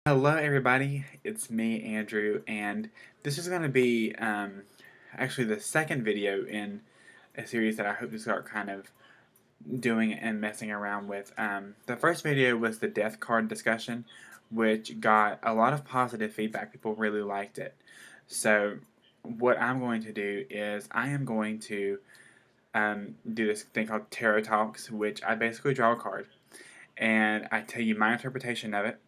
Hello, everybody. It's me, Andrew, and this is going to be actually the second video in a series that I hope to start kind of doing and messing around with. The first video was the death card discussion, which got a lot of positive feedback. People really liked it. So, what I'm going to do is I am going to do this thing called Tarot Talks, which I basically draw a card and I tell you my interpretation of it,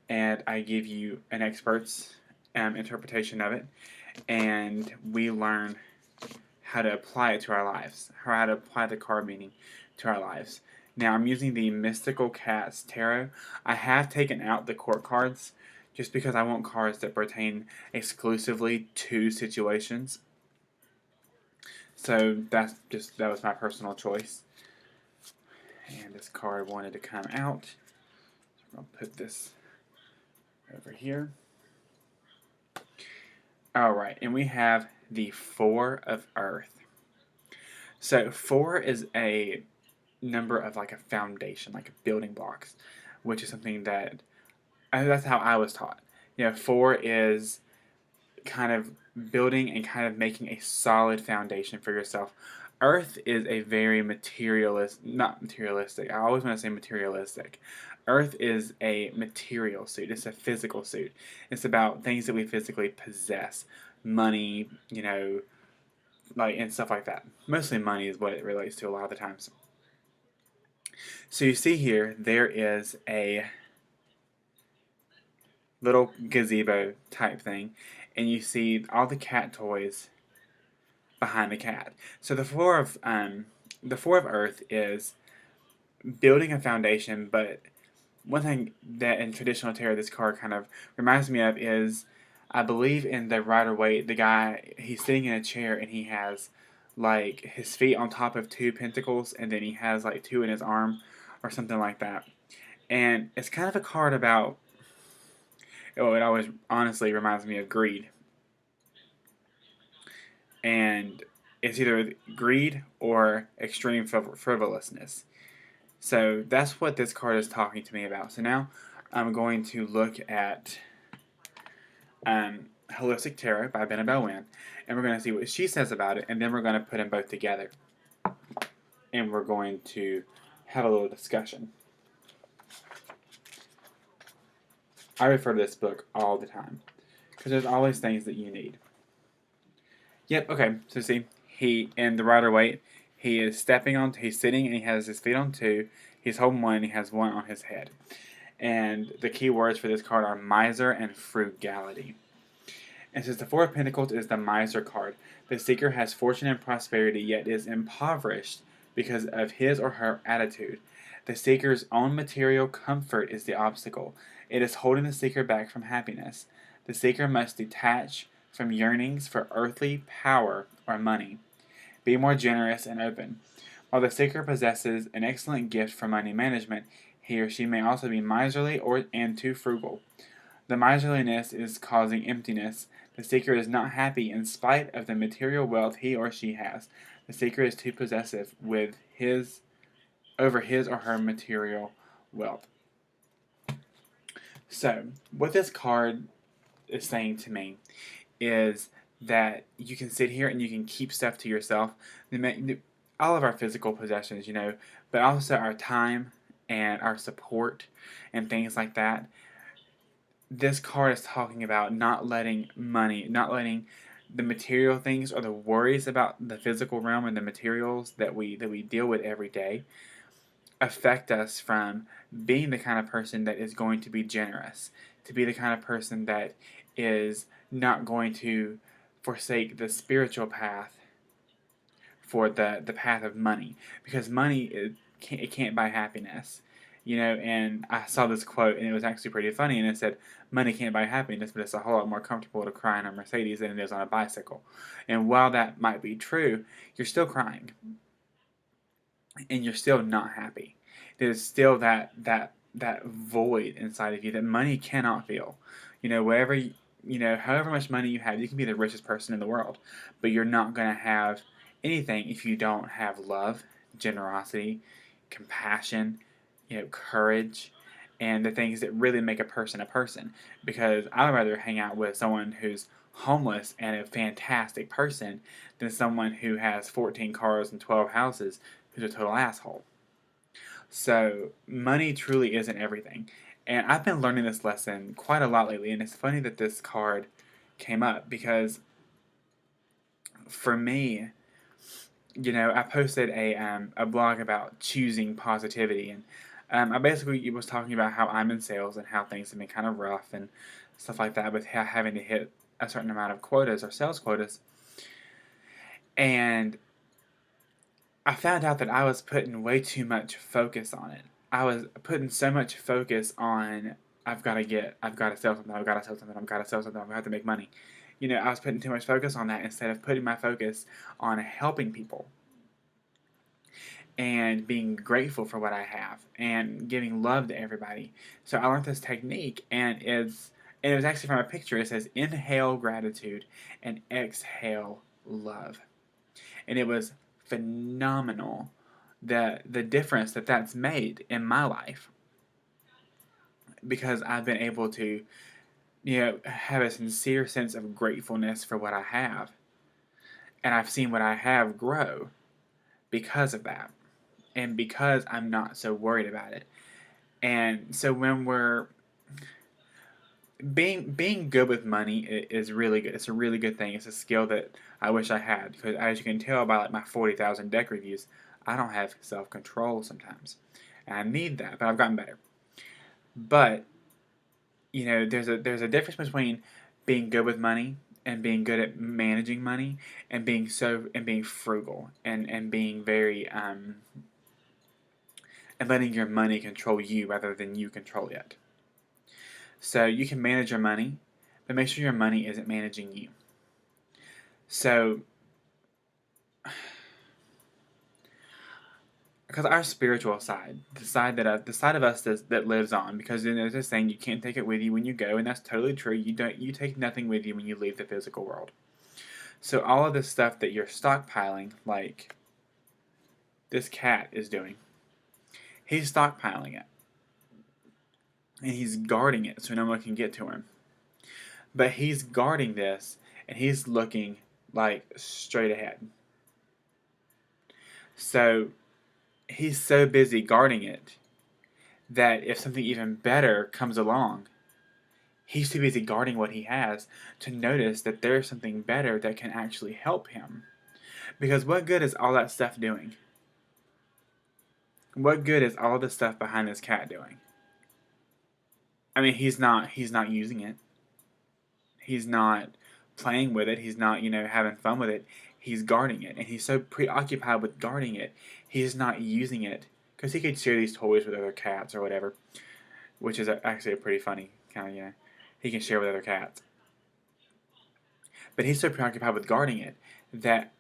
and I give you an expert's interpretation of it, and we learn how to apply it to our lives, how to apply the card meaning to our lives. Now, I'm using the Mystical Cats Tarot. I have taken out the court cards just because I want cards that pertain exclusively to situations. So that was my personal choice. And this card wanted to come out. So I'll put this over here. Alright, and we have the Four of Earth. So 4 is a number of like a foundation, like building blocks, which is something that, that's how I was taught. 4 is kind of building and kind of making a solid foundation for yourself. Earth is a very not materialistic, I always want to say materialistic. Earth is a material suit, it's a physical suit. It's about things that we physically possess. Money, and stuff like that. Mostly money is what it relates to a lot of the times. So you see here, there is a little gazebo type thing, and you see all the cat toys behind the cat. So the Four of Earth is building a foundation, but one thing that in traditional tarot this card kind of reminds me of is, I believe in the Rider-Waite, the guy, he's sitting in a chair and he has like his feet on top of 2 pentacles, and then he has like 2 in his arm or something like that. And it's kind of a card about, it always honestly reminds me of greed. And it's either greed or extreme frivolousness. So that's what this card is talking to me about. So now I'm going to look at Holistic Tarot by Benebell Wynn, and we're going to see what she says about it, and then we're going to put them both together. And we're going to have a little discussion. I refer to this book all the time, because there's always things that you need. Yep, okay, so see, he, in the Rider-Waite, he's sitting and he has his feet on 2, he's holding 1, and he has 1 on his head. And the key words for this card are miser and frugality. And since the Four of Pentacles is the miser card, the seeker has fortune and prosperity, yet is impoverished because of his or her attitude. The seeker's own material comfort is the obstacle. It is holding the seeker back from happiness. The seeker must detach from yearnings for earthly power or money. Be more generous and open. While the seeker possesses an excellent gift for money management, he or she may also be miserly and too frugal. The miserliness is causing emptiness. The seeker is not happy in spite of the material wealth he or she has. The seeker is too possessive over his or her material wealth. So, what this card is saying to me is that you can sit here and you can keep stuff to yourself. All of our physical possessions, but also our time and our support and things like that. This card is talking about not letting the material things or the worries about the physical realm and the materials that we deal with every day affect us from being the kind of person that is going to be generous, to be the kind of person that is not going to forsake the spiritual path for the path of money, because money it can't buy happiness. And I saw this quote, and it was actually pretty funny, and it said, money can't buy happiness, but it's a whole lot more comfortable to cry in a Mercedes than it is on a bicycle. And while that might be true, you're still crying. And you're still not happy. There's still that void inside of you that money cannot fill. However much money you have, you can be the richest person in the world, but you're not going to have anything if you don't have love, generosity, compassion, courage, and the things that really make a person. Because I'd rather hang out with someone who's homeless and a fantastic person than someone who has 14 cars and 12 houses who's a total asshole. So, money truly isn't everything. And I've been learning this lesson quite a lot lately, and it's funny that this card came up because for me, I posted a blog about choosing positivity, and I basically was talking about how I'm in sales and how things have been kind of rough and stuff like that with having to hit a certain amount of quotas or sales quotas. And I found out that I was putting way too much focus on it. I was putting so much focus on I've got to sell something, I've got to sell something, I've got to sell something, I've got to make money. I was putting too much focus on that instead of putting my focus on helping people and being grateful for what I have and giving love to everybody. So I learned this technique, and it was actually from a picture. It says inhale gratitude and exhale love, and it was phenomenal the difference that's made in my life, because I've been able to have a sincere sense of gratefulness for what I have, and I've seen what I have grow because of that, and because I'm not so worried about it. And so when we're being good with money is really good. It's a really good thing. It's a skill that I wish I had, because as you can tell by like my 40,000 deck reviews, I don't have self-control sometimes, and I need that. But I've gotten better. But there's a difference between being good with money and being good at managing money, and being frugal, and being very and letting your money control you rather than you control it. So you can manage your money, but make sure your money isn't managing you. So, because our spiritual side, the side of us that lives on, because there's this saying, you can't take it with you when you go, and that's totally true. You take nothing with you when you leave the physical world. So all of this stuff that you're stockpiling, like this cat is doing, he's stockpiling it, and he's guarding it so no one can get to him. But he's guarding this, and he's looking like straight ahead. So he's so busy guarding it that if something even better comes along, he's too busy guarding what he has to notice that there's something better that can actually help him. Because what good is all that stuff doing? What good is all the stuff behind this cat doing? I mean, he's not using it. He's not playing with it. He's not, having fun with it. He's guarding it. And he's so preoccupied with guarding it, he's not using it. Because he could share these toys with other cats or whatever, which is actually a pretty funny kind of, he can share with other cats. But he's so preoccupied with guarding it that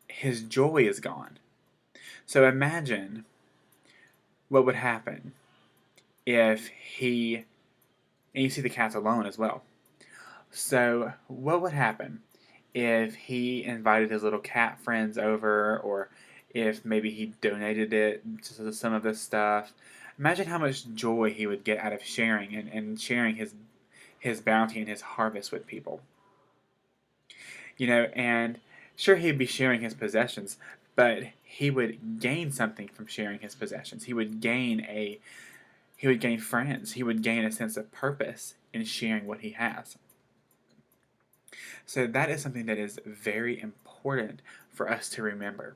his joy is gone. So imagine what would happen if and you see the cat's alone as well. So what would happen if he invited his little cat friends over, or if maybe he donated it to some of this stuff? Imagine how much joy he would get out of sharing and sharing his bounty and his harvest with people. And sure, he'd be sharing his possessions, but he would gain something from sharing his possessions. He would gain friends. He would gain a sense of purpose in sharing what he has. So that is something that is very important for us to remember.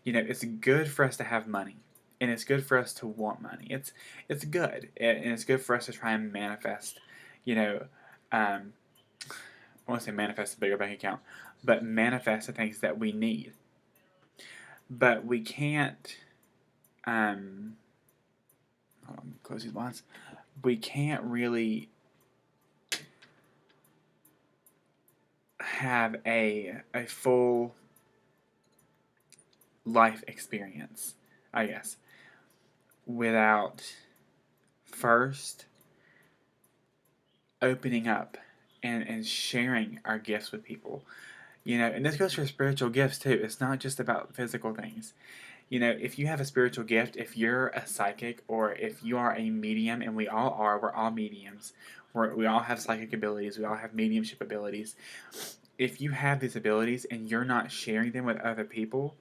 It's good for us to have money, and it's good for us to want money. It's good, and it's good for us to try and manifest. I want to say manifest a bigger bank account, but manifest the things that we need. But we can't. Hold on, close these blinds. We can't really have a full life experience, I guess, without first opening up and sharing our gifts with people. And this goes for spiritual gifts too. It's not just about physical things. You know, if you have a spiritual gift, if you're a psychic, or if you are a medium, and we all are, we're all mediums. We all have psychic abilities. We all have mediumship abilities. If you have these abilities and you're not sharing them with other people,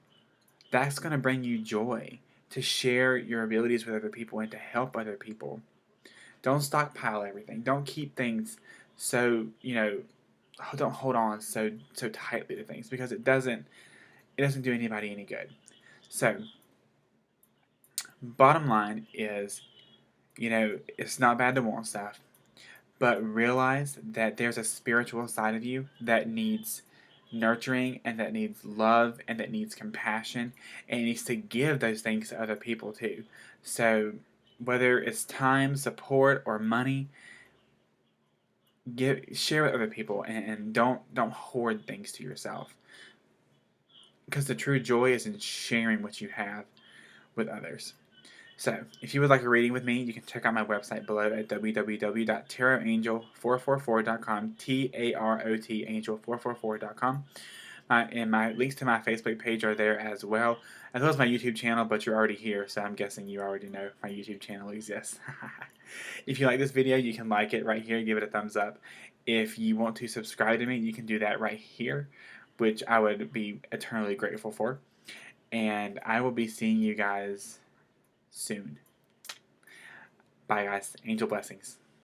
that's going to bring you joy to share your abilities with other people and to help other people. Don't stockpile everything. Don't keep things so, don't hold on so tightly to things, because it doesn't do anybody any good. So, bottom line is, it's not bad to want stuff, but realize that there's a spiritual side of you that needs nurturing, and that needs love, and that needs compassion, and it needs to give those things to other people too. So, whether it's time, support, or money, share with other people, and don't hoard things to yourself, because the true joy is in sharing what you have with others. So, if you would like a reading with me, you can check out my website below at www.tarotangel444.com, TAROT angel444.com. And my links to my Facebook page are there as well as my YouTube channel, but you're already here, so I'm guessing you already know my YouTube channel exists. If you like this video, you can like it right here, give it a thumbs up. If you want to subscribe to me, you can do that right here, which I would be eternally grateful for. And I will be seeing you guys soon. Bye, guys. Angel blessings.